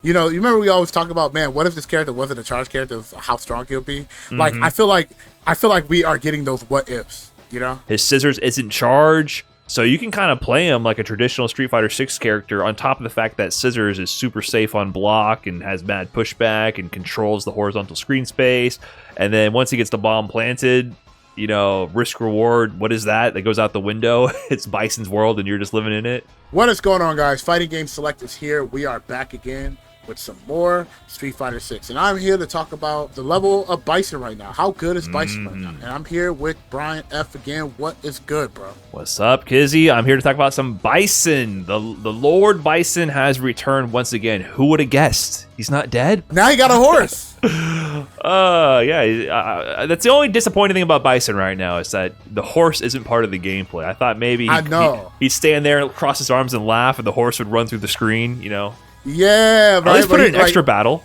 You remember we always talk about, man, what if this character wasn't a charge character? How strong he'll be. Like I feel like we are getting those what ifs. His scissors isn't charge, so you can kind of play him like a traditional Street Fighter 6 character, on top of the fact that scissors is super safe on block and has mad pushback and controls the horizontal screen space. And then once he gets the bomb planted, risk reward, what is that goes out the window? It's Bison's world and you're just living in it. What is going on, guys? Fighting Game Select is here. We are back again with some more Street Fighter 6. And I'm here to talk about the level of Bison right now. How good is Bison right now? And I'm here with Brian F. again. What is good, bro? What's up, Kizzie? I'm here to talk about some Bison. The Lord Bison has returned once again. Who would have guessed? He's not dead? Now he got a horse. Yeah. That's the only disappointing thing about Bison right now, is that the horse isn't part of the gameplay. I thought maybe he'd stand there, cross his arms and laugh, and the horse would run through the screen, Yeah, right. At least put it in an extra battle,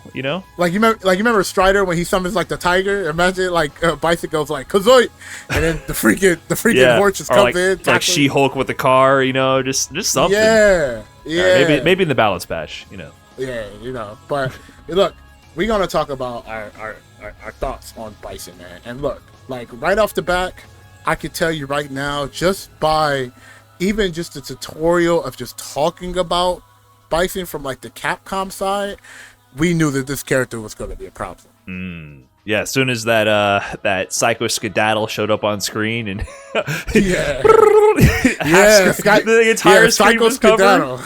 Like you remember Strider when he summons like the tiger? Imagine Bison goes like Kazooie, and then the freaking horse just comes in. Like She-Hulk with the car, just something. Yeah. Maybe in the balance patch, Yeah, But look, we're gonna talk about our thoughts on Bison, man. And look, like right off the back, I could tell you right now, just by even just the tutorial of just talking about Bison from like the Capcom side, we knew that this character was going to be a problem. Yeah, as soon as that Psycho Skedaddle showed up on screen and the entire screen was covered.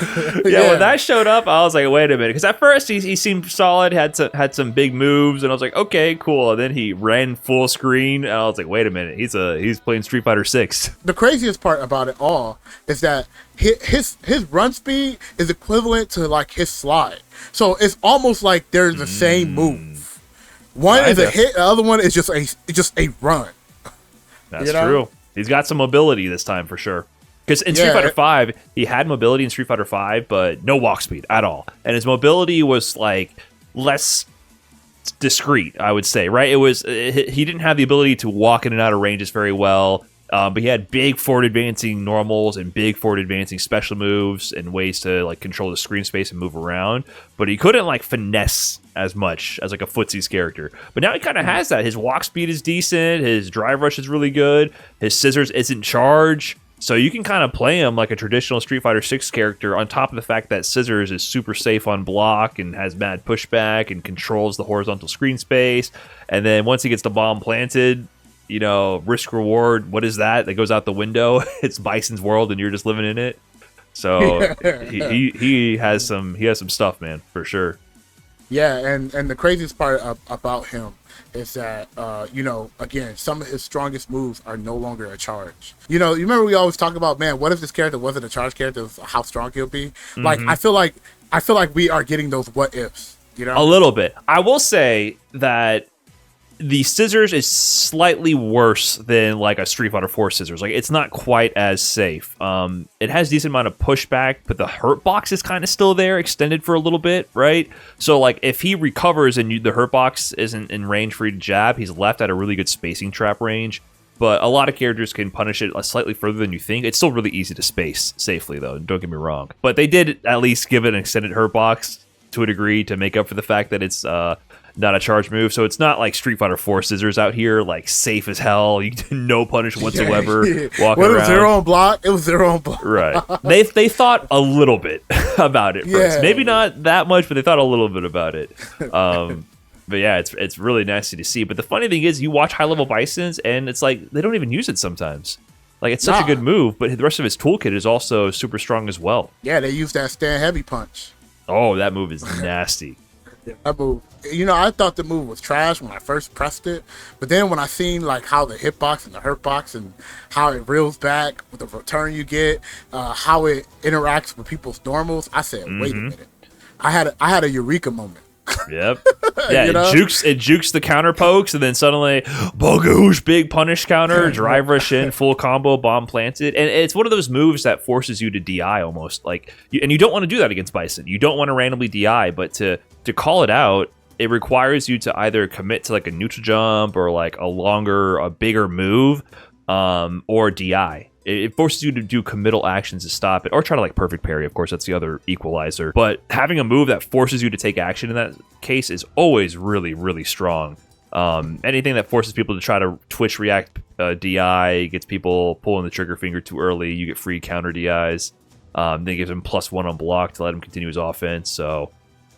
When that showed up, I was like, wait a minute, because at first he seemed solid, had some big moves, and I was like, okay, cool. And then he ran full screen, and I was like, wait a minute, he's playing Street Fighter 6. The craziest part about it all is that his run speed is equivalent to like his slide, so it's almost like they're the same move. One is a hit, the other one is just a run. That's true. He's got some mobility this time for sure. Because in Street Fighter 5, he had mobility in Street Fighter 5, but no walk speed at all. And his mobility was like less discreet, I would say, right? He didn't have the ability to walk in and out of ranges very well. But he had big forward advancing normals and big forward advancing special moves and ways to like control the screen space and move around. But he couldn't like finesse as much as like a footsie's character. But now he kind of has that. His walk speed is decent. His drive rush is really good. His scissors isn't charge. So you can kind of play him like a traditional Street Fighter 6 character, on top of the fact that scissors is super safe on block and has mad pushback and controls the horizontal screen space. And then once he gets the bomb planted, risk reward, what is that goes out the window? It's Bison's world and you're just living in it. So he has some stuff, man, for sure. Yeah, and the craziest part about him is that again, some of his strongest moves are no longer a charge. You remember we always talk about, man, what if this character wasn't a charge character? How strong he'll be. Like I feel like we are getting those what ifs. A little bit. I will say that the scissors is slightly worse than like a Street Fighter 4 scissors. Like it's not quite as safe. It has decent amount of pushback, but the hurt box is kind of still there, extended for a little bit, right? So like if he recovers and the hurt box isn't in range for you to jab, he's left at a really good spacing trap range. But a lot of characters can punish it slightly further than you think. It's still really easy to space safely, though. Don't get me wrong. But they did at least give it an extended hurt box to a degree to make up for the fact that it's not a charge move. So it's not like Street Fighter 4 scissors out here, like safe as hell. You no punish whatsoever. Walking around. It was zero on block. It was zero on block. Right. They thought a little bit about it first. Maybe not that much, but they thought a little bit about it. But yeah, it's really nasty to see. But the funny thing is, you watch high level Bisons, and it's like they don't even use it sometimes. Like it's such a good move, but the rest of his toolkit is also super strong as well. Yeah, they use that stand heavy punch. Oh, that move is nasty. That move, I thought the move was trash when I first pressed it, but then when I seen like how the hitbox and the hurtbox and how it reels back with the return you get, how it interacts with people's normals, I said, wait a minute. I had a eureka moment. Yep. Yeah, it jukes the counter pokes, and then suddenly bogoosh, big punish counter, drive rush in, full combo, bomb planted. And it's one of those moves that forces you to DI almost. And you don't want to do that against Bison. You don't want to randomly DI, but to call it out, it requires you to either commit to like a neutral jump or like a bigger move, or DI. It forces you to do committal actions to stop it, or try to like perfect parry. Of course, that's the other equalizer. But having a move that forces you to take action in that case is always really, really strong. Anything that forces people to try to twitch react DI, gets people pulling the trigger finger too early, you get free counter DIs. Then it gives him +1 on block to let him continue his offense. So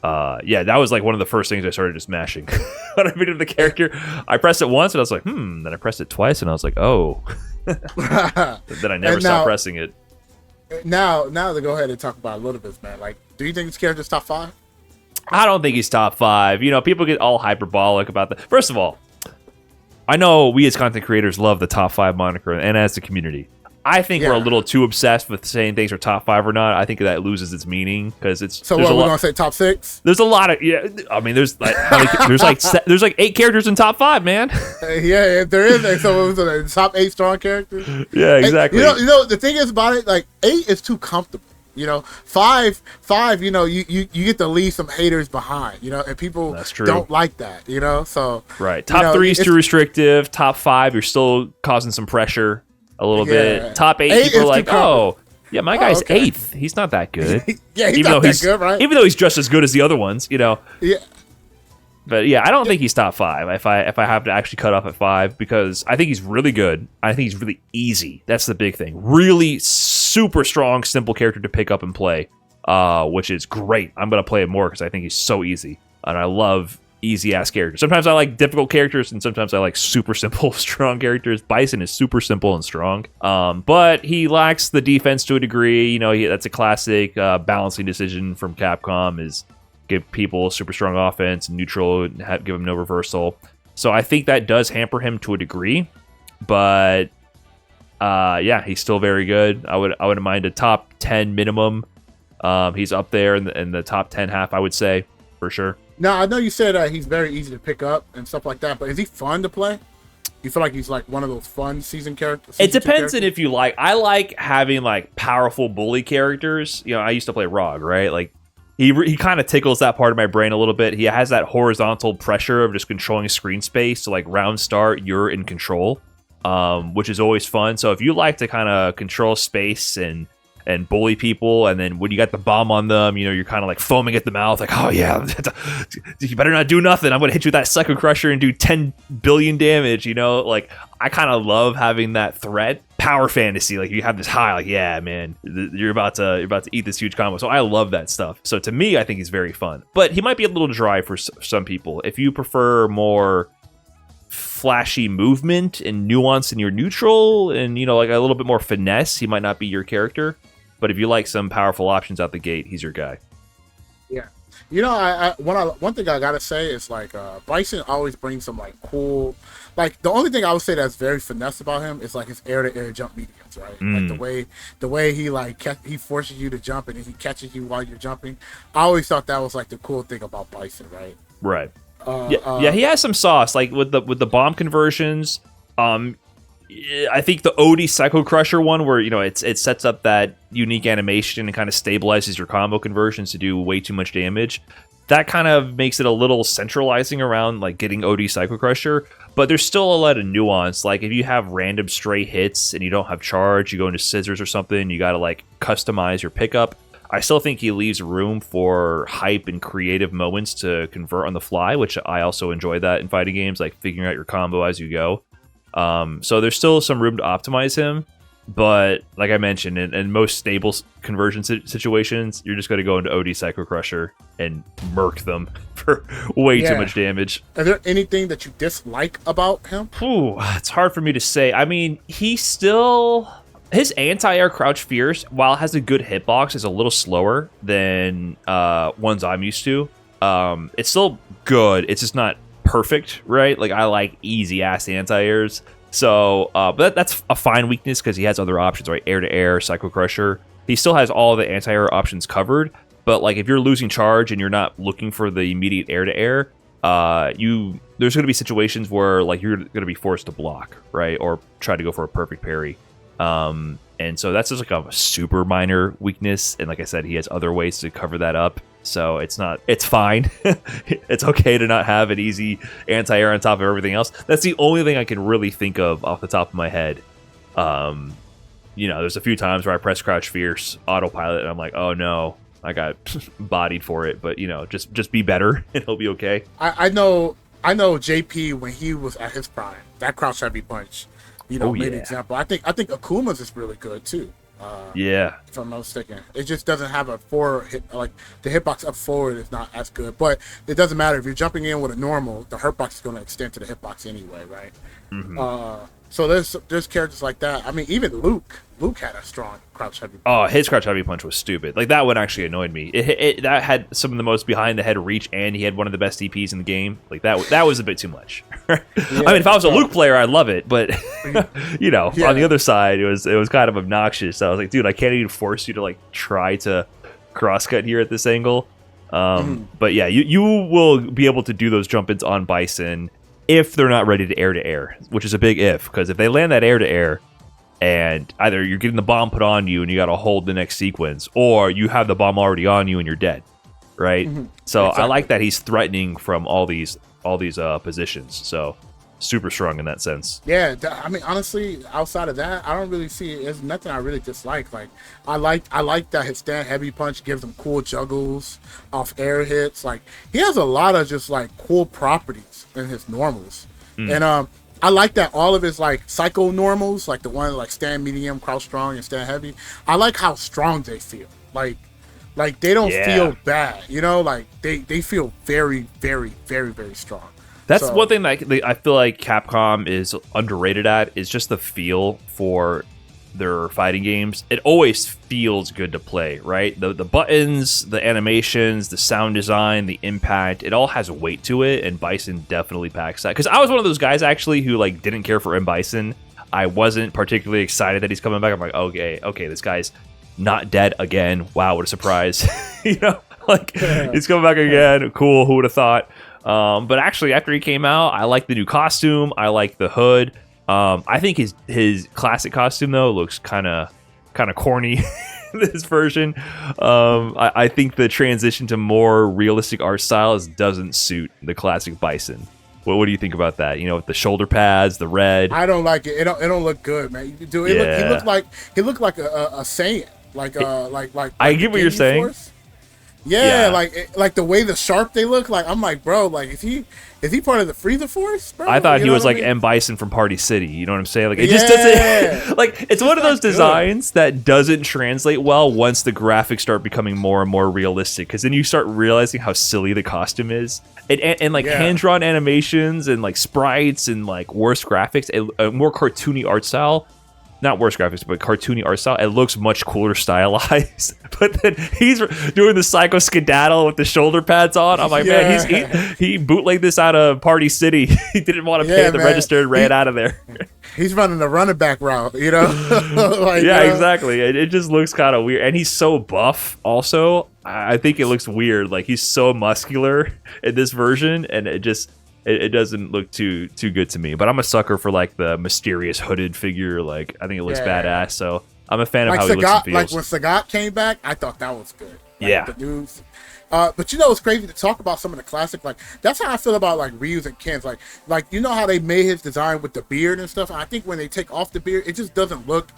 yeah, that was like one of the first things I started just mashing. When I picked up the character, I pressed it once and I was like, then I pressed it twice and I was like, oh. Then I never stopped pressing it. Now to go ahead and talk about a little bit, man. Like, do you think this character's top 5? I don't think he's top 5. You know, people get all hyperbolic about that. First of all, I know we as content creators love the top 5 moniker, and as the community, I think we're a little too obsessed with saying things are top 5 or not. I think that loses its meaning because it's. So what, we're gonna say top 6? There's a lot of I mean, there's like there's like 8 characters in top 5, man. Yeah, there is. So it was the top 8 strong characters. Yeah, exactly. And, you know, the thing is about it, like 8 is too comfortable. You know, 5, you know, you get to leave some haters behind, you know, and people don't like that, you know, so. Right. Top 3 is too restrictive. Top 5, you're still causing some pressure a little bit. Top 8, people are like, oh, yeah, my guy's 8th. He's not that good. Yeah, he's not that good, right? Even though he's just as good as the other ones, you know. Yeah. But yeah, I don't think he's top 5 if I have to actually cut off at 5 because I think he's really good. I think he's really easy. That's the big thing. Really super strong, simple character to pick up and play, which is great. I'm going to play him more because I think he's so easy. And I love easy-ass characters. Sometimes I like difficult characters, and sometimes I like super simple, strong characters. Bison is super simple and strong. But he lacks the defense to a degree. You know, that's a classic balancing decision from Capcom is give people super strong offense, neutral, and give him no reversal. So I think that does hamper him to a degree. But yeah, he's still very good. I wouldn't mind a top 10 minimum. He's up there in the top 10 half, I would say, for sure. Now, I know you said he's very easy to pick up and stuff like that, but is he fun to play? You feel like he's like one of those fun season characters? It depends on if you like. I like having like powerful bully characters. You know, I used to play Rog, right? Like he kind of tickles that part of my brain a little bit. He has that horizontal pressure of just controlling screen space. So like round start, you're in control, which is always fun. So if you like to kind of control space and bully people, and then when you got the bomb on them, you know, you're kind of like foaming at the mouth, like, oh yeah, you better not do nothing. I'm gonna hit you with that Psycho Crusher and do 10 billion damage. You know, like I kind of love having that threat. Power fantasy, like you have this high, like yeah, man, you're about to eat this huge combo. So I love that stuff. So to me, I think he's very fun, but he might be a little dry for some people. If you prefer more flashy movement and nuance in your neutral, and you know, like a little bit more finesse, he might not be your character. But if you like some powerful options out the gate, he's your guy. Yeah. You know, one thing I gotta say is like Bison always brings some like cool, like the only thing I would say that's very finesse about him is like his air-to-air jump mediums, right? Like the way he like he forces you to jump and then he catches you while you're jumping. I always thought that was like the cool thing about Bison, right? Right. Yeah, he has some sauce, like with the bomb conversions. I think the OD Psycho Crusher one, where you know it sets up that unique animation and kind of stabilizes your combo conversions to do way too much damage. That kind of makes it a little centralizing around like getting OD Psycho Crusher, but there's still a lot of nuance. Like if you have random stray hits and you don't have charge, you go into scissors or something, you got to like customize your pickup. I still think he leaves room for hype and creative moments to convert on the fly, which I also enjoy that in fighting games, like figuring out your combo as you go. So there's still some room to optimize him, but like I mentioned, in most stable conversion situations, you're just going to go into OD Psycho Crusher and murk them for way too much damage. Is there anything that you dislike about him? Ooh, it's hard for me to say. I mean, his anti-air crouch fierce, while it has a good hitbox, is a little slower than ones I'm used to. It's still good. It's just not perfect, right? Like I like easy ass anti-airs, so but that's a fine weakness because he has other options, right? Air to air, Psycho Crusher. He still has all the anti-air options covered, but like if you're losing charge and you're not looking for the immediate air to air, there's going to be situations where like you're going to be forced to block, right, or try to go for a perfect parry. And so that's just like a super minor weakness, and like I said, he has other ways to cover that up. So it's fine. It's okay to not have an easy anti-air on top of everything else. That's the only thing I can really think of off the top of my head. there's a few times where I press crouch fierce autopilot and I'm like, oh no, I got bodied for it. But just be better and he'll be okay. I know JP when he was at his prime, that crouch heavy punch, made an example. I think Akuma's is really good too. If I'm not mistaken, it just doesn't have a forward hit, like the hitbox up forward is not as good. But it doesn't matter if you're jumping in with a normal, the hurtbox is going to extend to the hitbox anyway, right? Mm-hmm. So there's characters like that. I mean, even Luke had a strong crouch heavy punch. Oh, his crouch heavy punch was stupid. Like, that one actually annoyed me. That had some of the most behind the head reach, and he had one of the best DPs in the game. Like, that was a bit too much. I mean, if I was a Luke player, I'd love it, but on the other side, it was kind of obnoxious. So I was like, dude, I can't even force you to like try to crosscut here at this angle. But yeah, you will be able to do those jump ins on Bison if they're not ready to air, which is a big if, because if they land that air and either you're getting the bomb put on you and you got to hold the next sequence, or you have the bomb already on you and you're dead, right? So exactly. I like that he's threatening from all these positions. So super strong in that sense. Yeah, I mean, honestly, outside of that, I don't really see it. There's nothing I really dislike. Like, I like that his stand heavy punch gives him cool juggles off air hits. Like, he has a lot of just like cool properties in his normals, and I like that all of his like psycho normals, like the one like stand medium, crouch strong, and stand heavy. I like how strong they feel. Like they don't feel bad, like they feel very, very, very, very strong. That's one thing that I feel like Capcom is underrated at, is just the feel for their fighting games. It always feels good to play, right? The buttons, the animations, the sound design, the impact, it all has weight to it, and Bison definitely packs that. Because I was one of those guys actually who like didn't care for M. Bison. I wasn't particularly excited that he's coming back. I'm like, okay, this guy's not dead again. Wow, what a surprise. He's coming back again. Cool, who would have thought? But actually, after he came out, I like the new costume. I like the hood. I think his classic costume though looks kind of corny. This version. I think the transition to more realistic art styles doesn't suit the classic Bison. What do you think about that? With the shoulder pads, the red. I don't like it. It don't look good, man. He looked like a Saiyan. I get what you're saying. Force. Yeah, like the way the sharp they look. Like, I'm like, bro, like is he part of the Frieza Force, bro? I thought he was like M. Bison from Party City. You know what I'm saying? Like, it just doesn't. Like, it's one of those designs that doesn't translate well once the graphics start becoming more and more realistic. Because then you start realizing how silly the costume is, and hand drawn animations and like sprites and like worse graphics, a more cartoony art style. Not worse graphics, but cartoony art style. It looks much cooler stylized. But then he's doing the psycho skedaddle with the shoulder pads on. I'm like, man, he bootlegged this out of Party City. He didn't want to pay at the register and ran out of there. He's running the running back route, Exactly. It just looks kind of weird. And he's so buff also. I think it looks weird. Like, he's so muscular in this version, and it doesn't look too good to me. But I'm a sucker for like the mysterious hooded figure. Like, I think it looks badass. So I'm a fan of how he looks and feels. Like when Sagat came back, I thought that was good. Like, the news. But it's crazy to talk about some of the classic. Like, that's how I feel about like Ryu's and Ken's. Like how they made his design with the beard and stuff. And I think when they take off the beard, it just doesn't look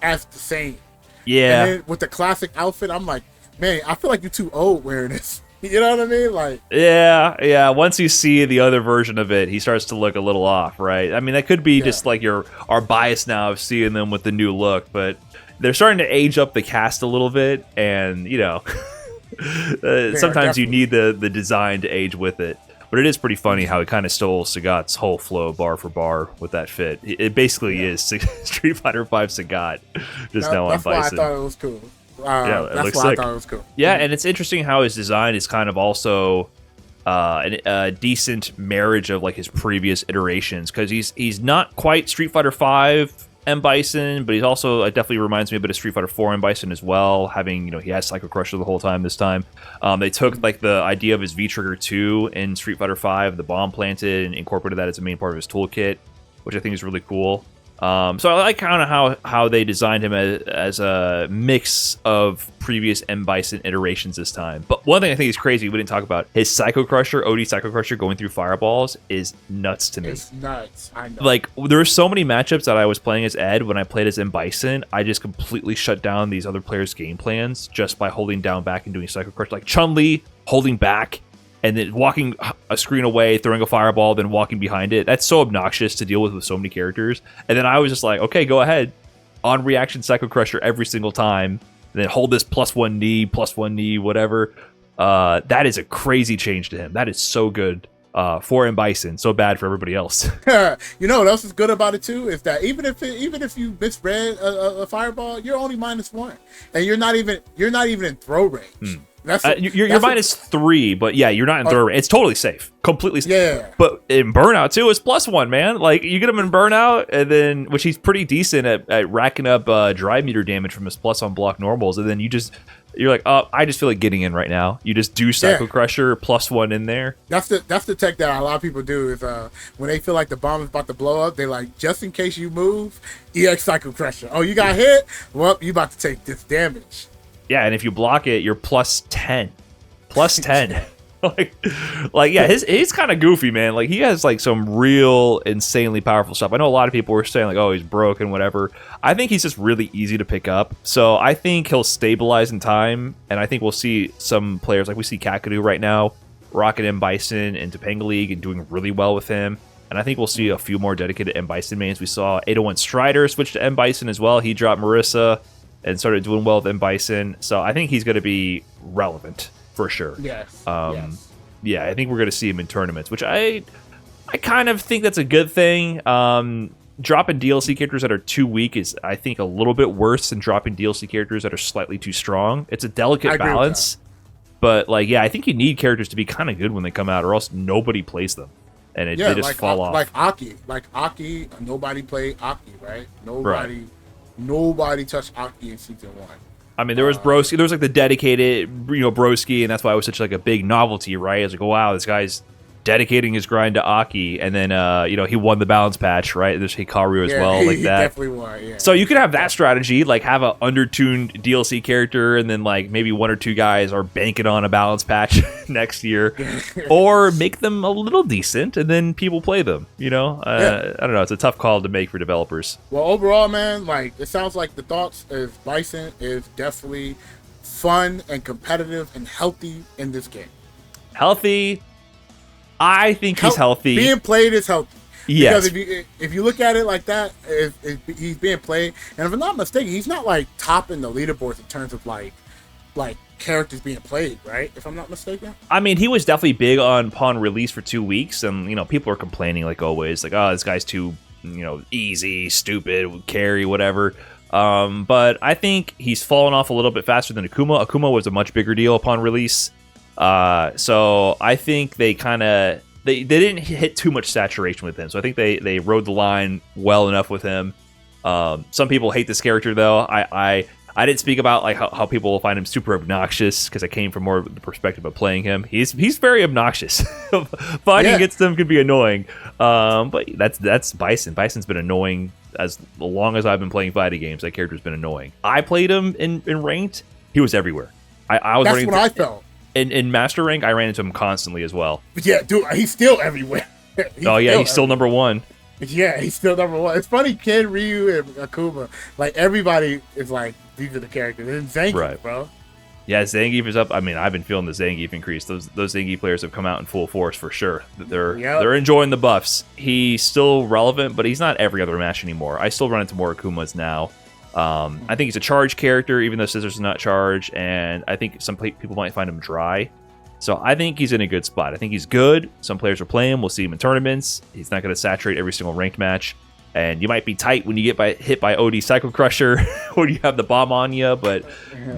as the same. Yeah. And then with the classic outfit, I'm like, man, I feel like you're too old wearing this. You know what I mean? Like, yeah. Once you see the other version of it, he starts to look a little off, right? I mean, that could be just like our bias now of seeing them with the new look, but they're starting to age up the cast a little bit, and sometimes you need the design to age with it. But it is pretty funny how he kind of stole Sagat's whole flow bar for bar with that fit. It basically is Street Fighter V Sagat, now on Bison. That's why I thought it was cool. That's why I thought it was cool. Yeah, and it's interesting how his design is kind of also a decent marriage of like his previous iterations, because he's not quite Street Fighter V M. Bison, but he's also definitely reminds me a bit of Street Fighter 4 M. Bison as well. Having he has Psycho Crusher the whole time. This time, they took like the idea of his V Trigger 2 in Street Fighter V, the bomb planted, and incorporated that as a main part of his toolkit, which I think is really cool. So I like kind of how they designed him as a mix of previous M. Bison iterations this time. But one thing I think is crazy we didn't talk about, his Psycho Crusher, OD Psycho Crusher going through fireballs is nuts to me. It's nuts. I know. Like, there were so many matchups that I was playing as Ed when I played as M. Bison. I just completely shut down these other players' game plans just by holding down back and doing Psycho Crusher. Like Chun-Li holding back and then walking a screen away, throwing a fireball, then walking behind it. That's so obnoxious to deal with so many characters. And then I was just like, okay, go ahead. On reaction Psycho Crusher every single time. And then hold this +1 knee, whatever. That is a crazy change to him. That is so good for M. Bison. So bad for everybody else. You know what else is good about it too? Is that even if you misread a fireball, you're only -1. And you're not even in throw range. You're -3, but yeah, you're not in throw range. It's totally safe, completely safe. Yeah. But in burnout too, it's +1, man. Like you get him in burnout, and then which he's pretty decent at racking up drive meter damage from his plus on block normals, and then you're like, oh, I just feel like getting in right now. You just do Psycho Crusher +1 in there. That's the tech that a lot of people do is when they feel like the bomb is about to blow up, they like, just in case you move, EX Psycho Crusher. Oh, you got hit? Well, you about to take this damage. Yeah, and if you block it, you're +10. +10. like yeah, he's kind of goofy, man. Like he has like some real insanely powerful stuff. I know a lot of people were saying like, oh, he's broken, whatever. I think he's just really easy to pick up. So I think he'll stabilize in time, and I think we'll see some players like we see Kakadu right now, rocking M. Bison into Topanga League and doing really well with him. And I think we'll see a few more dedicated M. Bison mains. We saw 801 Strider switch to M. Bison as well. He dropped Marissa and started doing well with M. Bison. So I think he's going to be relevant for sure. Yes. Yeah, I think we're going to see him in tournaments, which I kind of think that's a good thing. Dropping DLC characters that are too weak is, I think, a little bit worse than dropping DLC characters that are slightly too strong. It's a delicate balance. But, like, yeah, I think you need characters to be kind of good when they come out, or else nobody plays them. And they just fall off. Like Aki. Nobody played Aki, right? Nobody touched Aki in season 1. I mean, there was Broski. There was like the dedicated, Broski, and that's why it was such like a big novelty, right? It's like, oh wow, this guy's dedicating his grind to Aki, and then he won the balance patch, right? There's Hikaru as well, like that. Definitely won. Yeah. So you could have that strategy, like have a undertuned DLC character, and then like maybe 1 or 2 guys are banking on a balance patch next year, or make them a little decent, and then people play them. I don't know. It's a tough call to make for developers. Well, overall, man, like it sounds like the thoughts is Bison is definitely fun and competitive and healthy in this game. Healthy. I think he's healthy. Being played is healthy. Yes. Because if you look at it like that, if he's being played, and if I'm not mistaken, he's not like topping the leaderboards in terms of like characters being played, right? If I'm not mistaken. I mean, he was definitely big upon release for 2 weeks, and people are complaining like always, like, oh, this guy's too easy, stupid, carry, whatever. But I think he's fallen off a little bit faster than Akuma. Akuma was a much bigger deal upon release. So I think they they didn't hit too much saturation with him. So I think they rode the line well enough with him. Some people hate this character though. I didn't speak about like how people will find him super obnoxious because I came from more of the perspective of playing him. He's very obnoxious. Fighting against him could be annoying. But that's Bison. Bison's been annoying as long as I've been playing fighting games. That character's been annoying. I played him in ranked. He was everywhere. I was. That's what I felt. In Master Rank, I ran into him constantly as well. But yeah, dude, he's still everywhere. He's still number 1. Yeah, he's still number 1. It's funny, Ken, Ryu, and Akuma, like everybody is like, these are the characters. And Zangief, bro. Yeah, Zangief is up. I mean, I've been feeling the Zangief increase. Those Zangief players have come out in full force for sure. They're enjoying the buffs. He's still relevant, but he's not every other match anymore. I still run into more Akumas now. I think he's a charge character, even though Scissors is not charge, and I think some people might find him dry. So I think he's in a good spot. I think he's good. Some players are playing him. We'll see him in tournaments. He's not going to saturate every single ranked match. And you might be tight when you get hit by OD Psycho Crusher or you have the bomb on you, but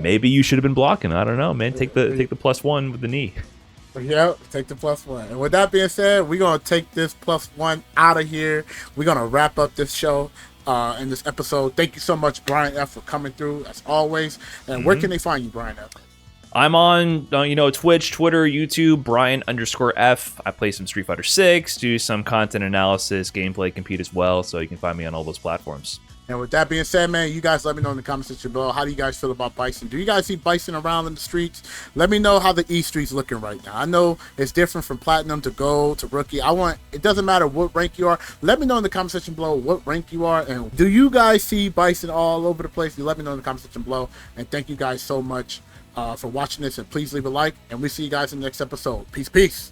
maybe you should have been blocking. I don't know, man. Take the +1 with the knee. Yep, take the +1. And with that being said, we're going to take this +1 out of here. We're going to wrap up this show. In this episode. Thank you so much, Brian F, for coming through as always. And where can they find you, Brian F? I'm on, Twitch, Twitter, YouTube, Brian_F. I play some Street Fighter 6, do some content analysis, gameplay, compete as well. So you can find me on all those platforms. And with that being said, man, you guys let me know in the comment section below. How do you guys feel about Bison? Do you guys see Bison around in the streets? Let me know how the E Street's looking right now. I know it's different from Platinum to Gold to Rookie. It doesn't matter what rank you are. Let me know in the comment section below what rank you are. And do you guys see Bison all over the place? You let me know in the comment section below. And thank you guys so much for watching this. And please leave a like. And we'll see you guys in the next episode. Peace, peace.